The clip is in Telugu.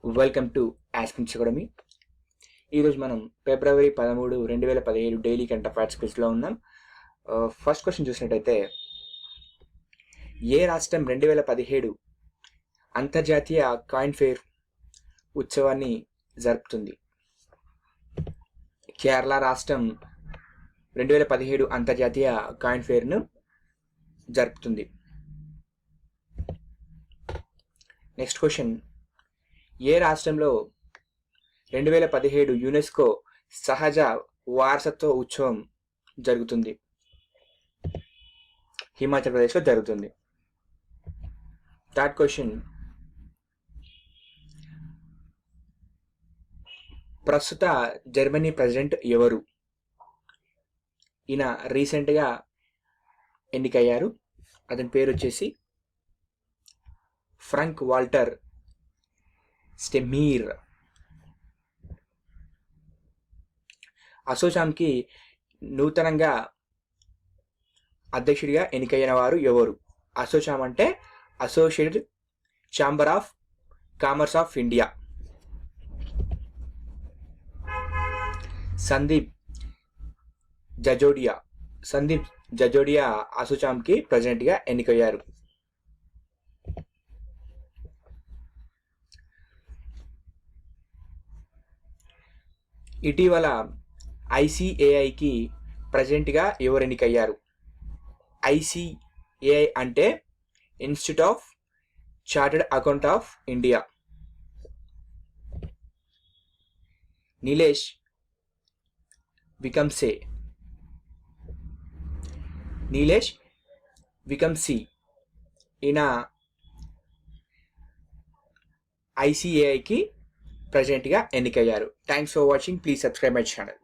Welcome to aspirants academy. ఈరోజు మనం ఫిబ్రవరి 13, 2017 డైలీ కరెంట్ అఫైర్స్ క్విజ్లో ఉన్నాం. ఫస్ట్ క్వశ్చన్ చూసినట్టయితే, ఏ రాష్ట్రం 2017 అంతర్జాతీయ కాయిన్ ఫేర్ ఉత్సవాన్ని జరుపుతుంది? కేరళ రాష్ట్రం 2017 అంతర్జాతీయ కాయిన్ ఫేర్ను జరుపుతుంది. నెక్స్ట్ క్వశ్చన్, ఏ రాష్ట్రంలో 2017 యునెస్కో సహజ వారసత్వ ఉత్సవం జరుగుతుంది? హిమాచల్ ప్రదేశ్లో జరుగుతుంది. థర్డ్ క్వశ్చన్, ప్రస్తుత జర్మనీ ప్రెసిడెంట్ ఎవరు? ఈయన రీసెంట్గా ఎన్నికయ్యారు. అతని పేరు వచ్చేసి ఫ్రాంక్ వాల్టర్ స్టెమ్మీర్. అసోచామ్కి నూతనంగా అధ్యక్షుడిగా ఎన్నికైన వారు ఎవరు? అసోచామ్ అంటే associated chamber of commerce of India. Sandeep Jajodia అసోచామ్కి ప్రెసిడెంట్గా ఎన్నికయ్యారు. ఇటీవల ఐసిఏఐకి ప్రెసిడెంట్గా ఎవరు ఎన్నికయ్యారు? ఐసిఏఐ అంటే institute of chartered account of India. Nilesh Vikamsey ఈయన ఐసిఏఐకి ప్రెసిడెంట్గా ఎన్నికయ్యారు. Thanks for watching. Please subscribe my channel.